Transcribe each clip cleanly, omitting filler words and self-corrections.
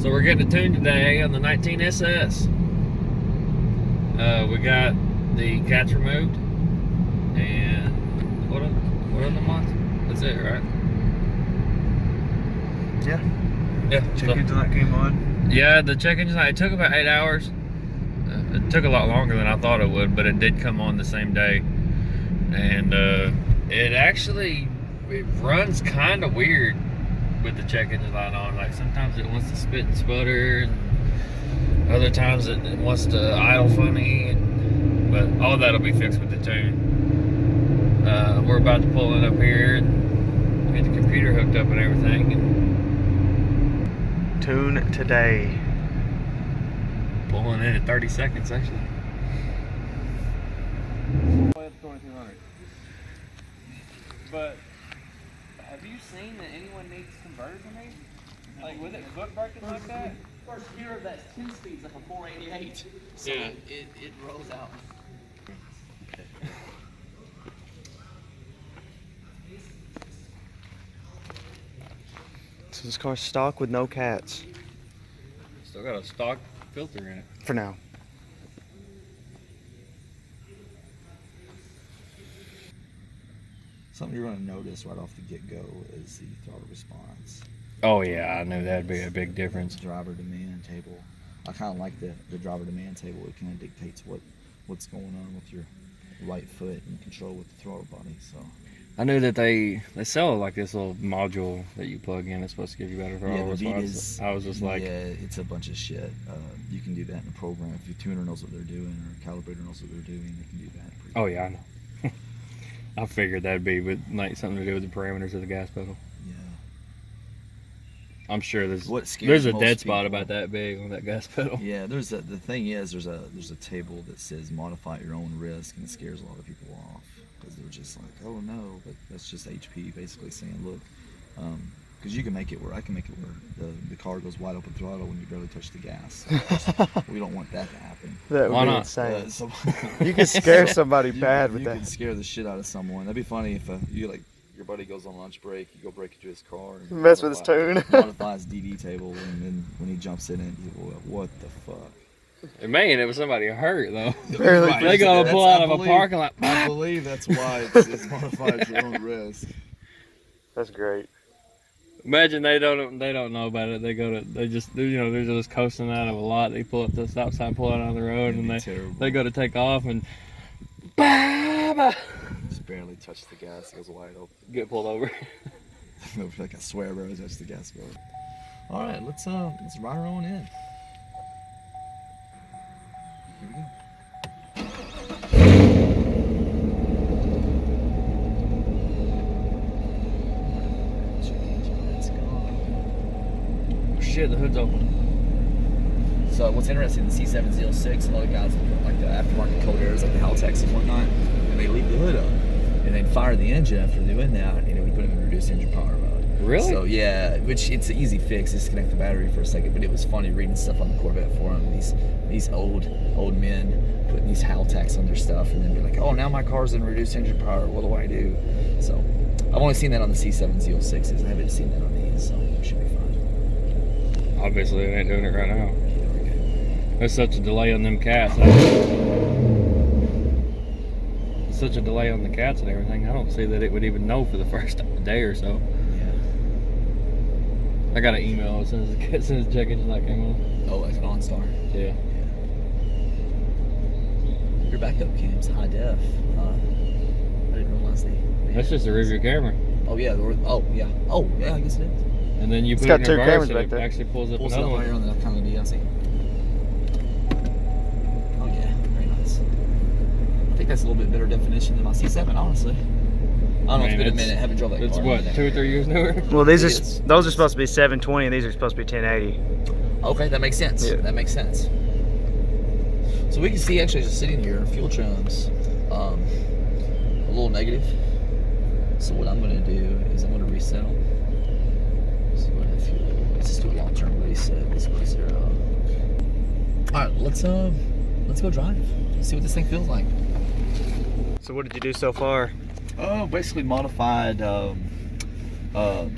So we're getting a tune today on the 19 SS. We got the cats removed, and what other month? That's it, right? Yeah. Yeah. Check engine light came on. Yeah, the check engine light. It took about 8 hours. It took a lot longer than I thought it would, but it did come on the same day, and it runs kind of weird with the check engine light on. Like sometimes it wants to spit and sputter, and other times it wants to idle funny, but all that'll be fixed with the tune. We're about to pull it up here and get the computer hooked up and everything. And tune today. Pulling in 30 seconds actually. 2200. But have you seen that anyone needs converters in these? Like with it foot braking like that? First gear of that 2 speed's like a 488. So Yeah. it rolls out. So this car's stock with no cats. Still got a stock filter in it. For now. Something you're going to notice right off the get-go is the throttle response. Oh yeah, I knew that'd be a big difference. Driver demand table. I kind of like the driver demand table. It kind of dictates what's going on with your right foot and control with the throttle body. So I knew that they sell like this little module that you plug in. It's supposed to give you better throttle the response. I was just like, yeah, it's a bunch of shit. You can do that in the program. If your tuner knows what they're doing or calibrator knows what they're doing, they can do that. oh yeah, I know. I figured that'd be with like something to do with the parameters of the gas pedal. Yeah. I'm sure there's What scares there's a most dead spot people- about that big on that gas pedal. Yeah, the thing is there's a table that says modify at your own risk, and it scares a lot of people off because they're just like, oh no, but that's just HP basically saying, look, because you can make it where I can make it where the car goes wide open throttle when you barely touch the gas. We don't want that to happen. That Why would be not? insane. So You could scare somebody you, bad with you that. can scare the shit out of someone. That'd be funny if your buddy goes on lunch break, you go break into his car, and Mess with his tune. modify his DD table, and then when he jumps in it, people go, what the fuck? Man, it was somebody hurt though. Barely Right. They gotta That's- pull I out of a believe- parking lot. I believe that's why it's modified at your own risk. That's great. Imagine they don't know about it. They're just coasting out of a lot. They pull up to the stop sign, pull out on the road, It'd and be they terrible. go to take off and Just barely touch the gas, it goes wide open. get pulled over. Like I swear, barely touch the gas pedal. All right, let's ride her on in. Here we go. Shit, the hood's open. So what's interesting, the C706, a lot of guys like the aftermarket cold airs, like the Haltex and whatnot, and they leave the hood up and then fire the engine after doing that. You know, we put them in reduced engine power mode. Really? So yeah, which it's an easy fix. Disconnect the battery for a second. But it was funny reading stuff on the Corvette forum. These old men putting these Haltex on their stuff, and then be like, oh, now my car's in reduced engine power. What do I do? So I've only seen that on the C706s. I haven't seen that on these, so it should be fine. Obviously, it ain't doing it right now. There's such a delay on them cats. Such a delay on the cats and everything. I don't see that it would even know for the first day or so. Yeah. I got an email as soon as the check engine light came on. Oh, like an OnStar. Yeah. Your backup cam's high def. I didn't realize they That's just a rearview camera. Oh yeah. Oh yeah. I guess it is. And then you It's put got it in two reverse cameras and back it there. actually pulls up Pulls it another up right here one. on the kind of DLC. Oh yeah, very nice. I think that's a little bit better definition than my C7, honestly. I don't know. It's been a minute. I haven't drove that It's car. what, 2 or 3 years newer? Well, those It is. are supposed to be 720, and these are supposed to be 1080. Okay, that makes sense. Yeah. That makes sense. So we can see actually just sitting here, fuel trims, a little negative. So what I'm going to do is I'm going to reset them. So what if let's just do a long-term reset. Basically 0. All right, let's go drive. See what this thing feels like. So what did you do so far? Basically modified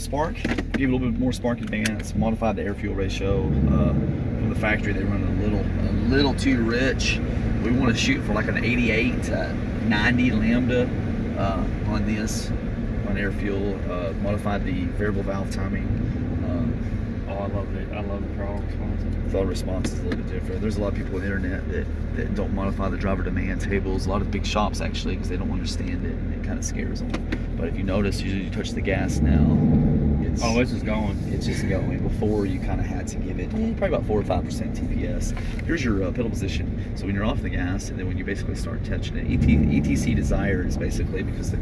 Spark give it a little bit more spark advance, modified the air fuel ratio. From the factory, they run a little too rich. We want to shoot for like an 88 to 90 lambda on this, on air fuel. Modified the variable valve timing. Oh, I love it. I love the throttle response. Throttle response is a little bit different. There's a lot of people on the internet that don't modify the driver demand tables. A lot of big shops actually, because they don't understand it, and it kind of scares them. But if you notice, usually you touch the gas now, it's just going. It's just going. Before you kind of had to give it probably about 4 or 5% TPS. Here's your pedal position. So when you're off the gas, and then when you basically start touching it, ETC desired is basically because the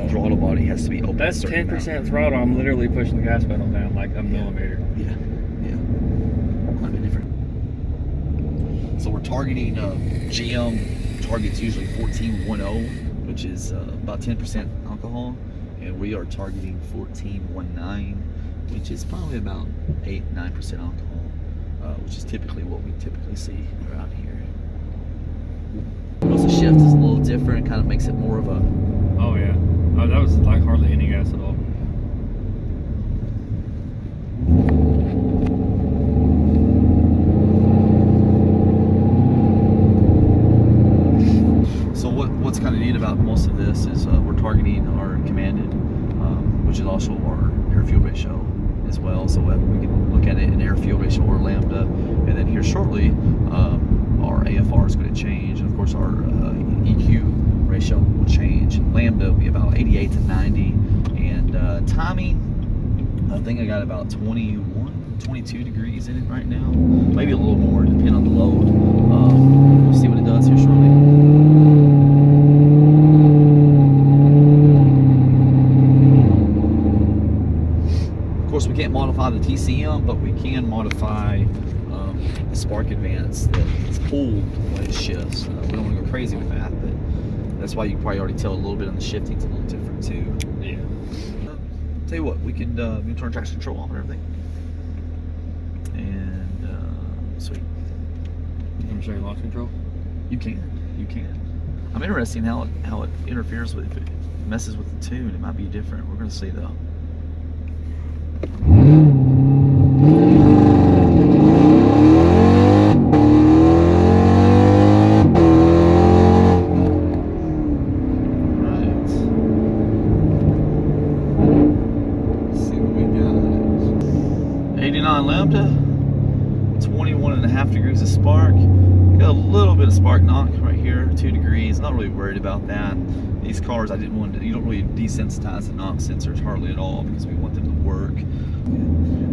throttle body has to be open. That's 10% throttle. I'm literally pushing the gas pedal down like a millimeter. Yeah. Quite a bit different. So we're targeting GM targets usually 1410, which is about 10% alcohol, and we are targeting 1419, which is probably about 8-9% alcohol, which is typically what we typically see around here. The shift is a little different, kind of makes it more of a. Oh yeah, that was like hardly any gas at all. So what's kind of neat about most of this is we're targeting our commanded, which is also our air fuel ratio as well. So we can look at it in air fuel ratio or lambda, and then here shortly our AFR is going to change, and of course our EQ ratio will change. Lambda will be about 88 to 90, and timing, I think I got about 21, 22 degrees in it right now, maybe a little more depending on the load. We'll see what it does here shortly. Of course, we can't modify the TCM, but we can modify the spark advance that is pulled when it shifts. We don't want to go crazy with that, but that's why you can probably already tell a little bit on the shifting's a little different too. Yeah. Tell you what, we can turn traction control on and everything. And sweet. You want to show you launch control? You can. I'm interested in how it interferes with, if it messes with the tune. It might be different. We're going to see though. Right. Let's see what we got. 89 lambda, 21.5 degrees of spark. Got a little bit of spark knock right here, 2 degrees. Not really worried about that. These cars, I didn't want to, you don't really desensitize the knock sensors hardly at all because we want them to work.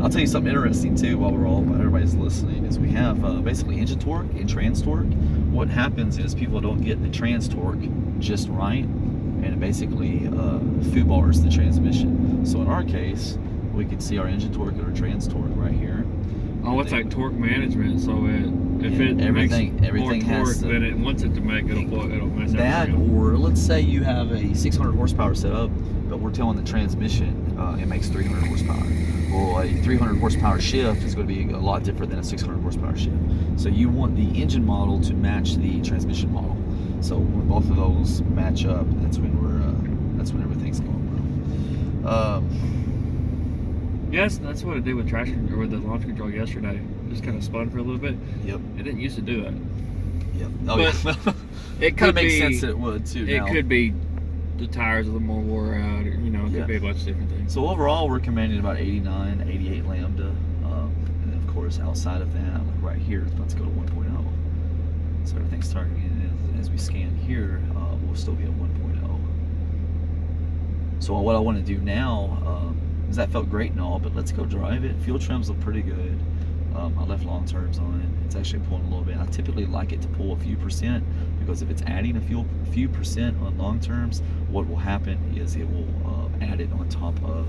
I'll tell you something interesting too while everybody's listening, is we have basically engine torque and trans torque. What happens is people don't get the trans torque just right, and it basically foo-bars the transmission. So in our case, we can see our engine torque and our trans torque right here. Oh, it's like torque management. So if it everything makes more has torque than it wants it to make, it'll mess that. everything up. Or let's say you have a 600 horsepower setup, but we're telling the transmission it makes 300 horsepower. Well, a 300 horsepower shift is going to be a lot different than a 600 horsepower shift. So you want the engine model to match the transmission model. So when both of those match up, that's when everything's going well. Yes, that's what it did with traction or with the launch control yesterday. Just kind of spun for a little bit. Yep. It didn't used to do it. Yep. Oh, But yeah. It Kind of could makes be. sense that it would too. It now. could be the tires a little more wore out. Or, it Yeah. could be a bunch of different things. So overall, we're commanding about 89, 88 lambda, and then of course outside of that, like right here, it's about to go to 1.0. So everything's targeting. And as we scan here, we'll still be at 1.0. So what I want to do now is that felt great and all, but let's go drive it. Fuel trims look pretty good. I left long terms on it. It's actually pulling a little bit. I typically like it to pull a few percent, because if it's adding a few percent on long terms, what will happen is it will add it on top of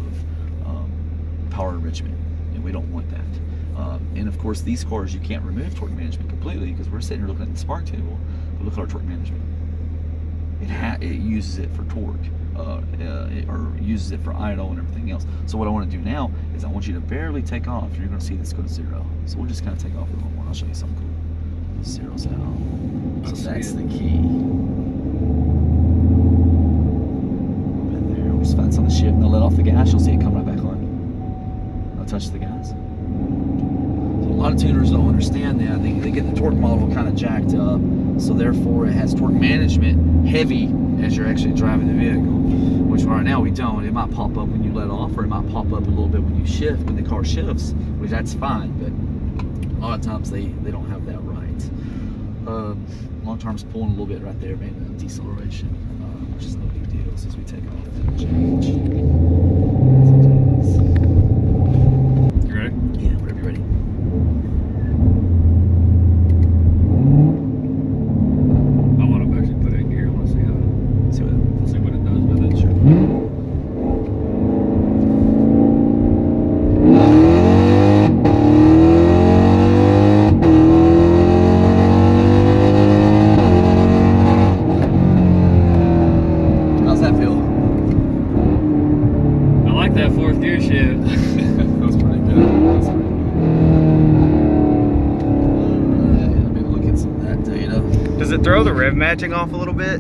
power enrichment, and we don't want that. And of course, these cars, you can't remove torque management completely, because we're sitting here looking at the spark table, but look at our torque management. It uses it for torque, or uses it for idle and everything else. So what I want to do now is I want you to barely take off. You're going to see this go to 0. So we'll just kind of take off a little more. I'll show you something cool. 0's out. So that's the key. Right there. We'll just find on the shift, and I'll let off the gas. You'll see it come right back on. touch the gas. So a lot of tuners don't understand that. They get the torque model kind of jacked up, so therefore it has torque management heavy as you're actually driving the vehicle, which right now we don't. It might pop up when you let off, or it might pop up a little bit when you shift, when the car shifts, which that's fine, but a lot of times they don't have that right. Long term's pulling a little bit right there, maybe deceleration, which is no big deal. So as we take off, that'll change. You ready? Yeah, whenever you're ready. I want to actually put it in gear. I want to see what it does with it. Sure. How's that feel? I like that fourth gear shift. That's pretty good. That's pretty good. Alright, let me look at some of that data. Does it throw the rev matching off a little bit?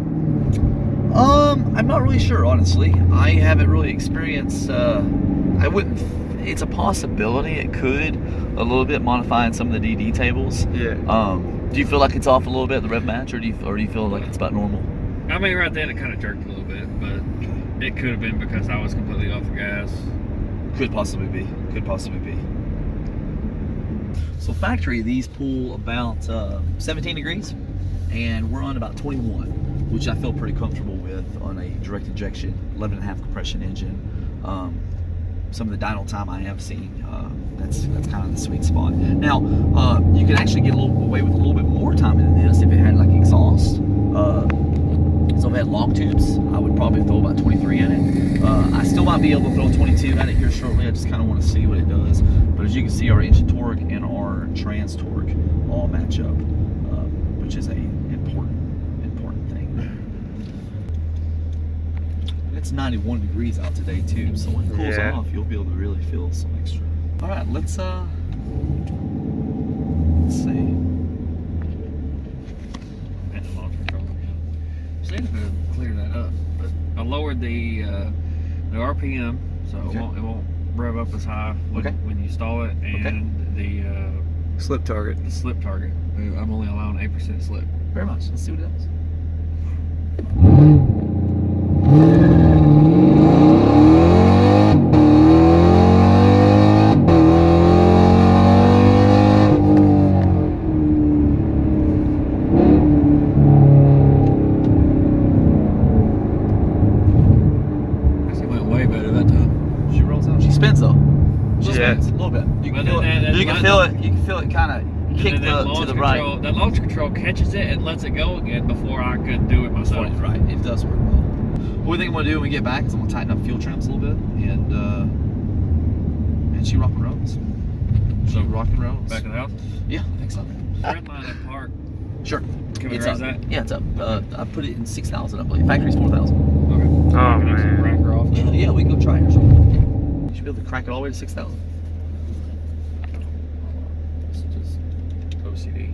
I'm not really sure, honestly. I haven't really experienced, I wouldn't, it's a possibility it could, a little bit, modifying some of the DD tables. Yeah. Do you feel like it's off a little bit, the rev match, or do you feel like it's about normal? I mean, right then it kind of jerked a little bit, but it could have been because I was completely off the gas. Could possibly be. Could possibly be. So factory, these pull about 17 degrees, and we're on about 21, which I feel pretty comfortable with on a direct injection, 11.5 compression engine. Some of the dyno time I have seen, that's kind of the sweet spot. Now, you could actually get away with a little bit more time in this if it had like exhaust. So if it had long tubes, I would probably throw about 23 in it. I still might be able to throw 22 at it here shortly. I just kind of want to see what it does. But as you can see, our engine torque and our trans torque all match up, which is a important thing. It's 91 degrees out today too, so when it cools off, you'll be able to really feel some extra. All right, let's see. And the launch control again. See if it'll clear that up. But I lowered the RPM, so Okay. it won't rev up as high when you stall it, and the Slip target. slip target. I'm only allowing 8% slip. Very much. Let's see what it does. Actually went way better that time. She rolls out. She spins though. She Yeah. spins a little bit. You can But feel then it. that- You can that- feel it. You can feel it kind of kick And then that to launch the control, right. That launch control catches it and lets it go again before I could do it myself. Right. It does work well. What we think I'm gonna do when we get back is I'm gonna tighten up fuel trims a little bit, and she rock and rolls. So rock and rolls. back in the house. Yeah, I think so. Red line at park. Sure. Can we It's raise up. that? Yeah, it's up. I put it in 6,000, I believe. Factory's 4,000. Okay. Oh, Can I actually man. rack her off? Yeah, we can go try it or something. You should be able to crank it all the way to 6,000. It's just OCD.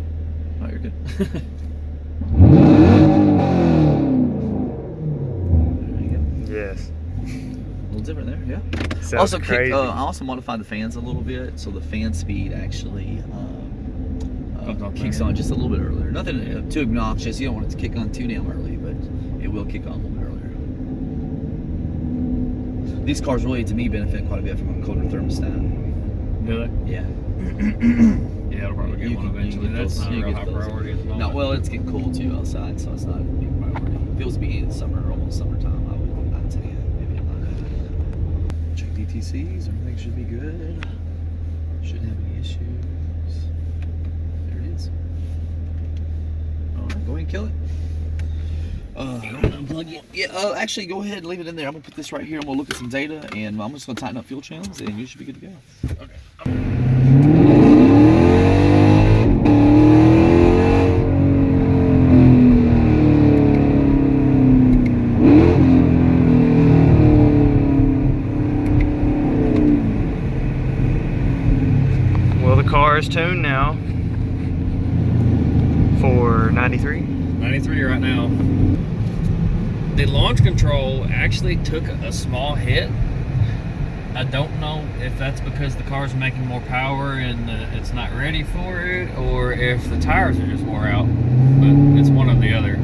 Oh, you're good. There you go. Yes. A little different there, yeah. Sounds Also, crazy. I also modified the fans a little bit, so the fan speed actually kicks on just a little bit earlier. Nothing too obnoxious. You don't want it to kick on too damn early, but it will kick on a little bit earlier. These cars really, to me, benefit quite a bit from a colder thermostat. Do they? Yeah. Yeah, I'll probably get You one can- eventually. you get That's those- not a you real get high those. priority at the moment. No, well, it's getting cold too outside, so it's not a big priority. If it was beginning of summer, almost summertime, I'd say maybe not. Check DTCs, everything should be good. Shouldn't have any issues. There it is. All right, go ahead and kill it. Unplug it. Yeah, actually, go ahead and leave it in there. I'm gonna put this right here. I'm gonna look at some data, and I'm just gonna tighten up fuel trims, and you should be good to go. Well, the car is tuned now for 93. 93 right now. The launch control actually took a small hit, I don't know if that's because the car's making more power and it's not ready for it, or if the tires are just wore out. But it's one or the other.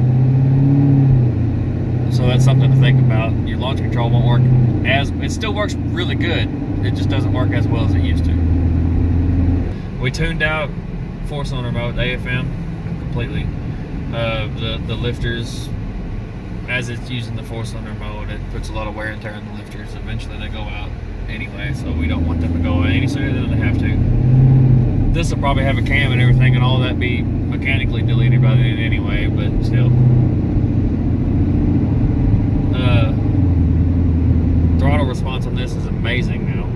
So that's something to think about. Your launch control won't work it still works really good. It just doesn't work as well as it used to. We tuned out 4-cylinder mode, AFM, completely. The lifters, as it's using the 4-cylinder mode, it puts a lot of wear and tear on the lifters. Eventually they go out anyway, so we don't want them to go away any sooner than they have to. This will probably have a cam and everything, and all that be mechanically deleted by the end anyway, but still. Throttle response on this is amazing now.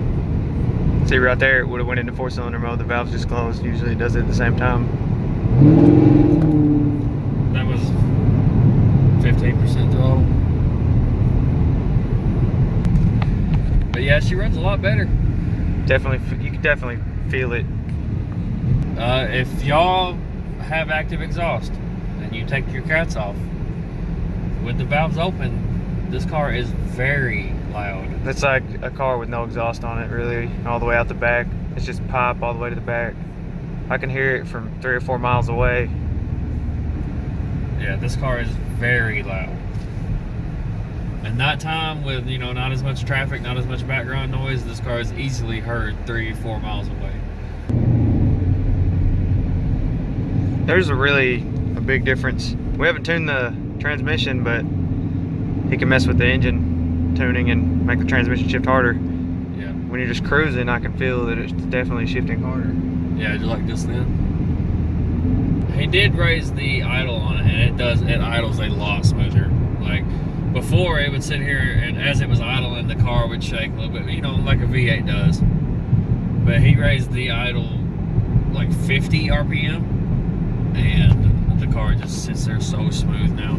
See right there, it would have went into 4-cylinder mode. The valve's just closed. Usually it does it at the same time. That was 15% throttle. But yeah, she runs a lot better. Definitely, you can definitely feel it. If y'all have active exhaust and you take your cats off, with the valves open, this car is very loud. It's like a car with no exhaust on it, really, all the way out the back. It's just pipe all the way to the back. I can hear it from 3 or 4 miles away. Yeah, this car is very loud. And nighttime with, you know, not as much traffic, not as much background noise, this car is easily heard 3 or 4 miles away. There's a big difference. We haven't tuned the transmission, but he can mess with the engine tuning and make the transmission shift harder. Yeah. When you're just cruising, I can feel that it's definitely shifting harder. Yeah, just like just then. He did raise the idle on it, and it idles a lot smoother. Like before, it would sit here, and as it was idling, the car would shake a little bit, you know, like a V8 does. But he raised the idle like 50 RPM, and the car just sits there so smooth now.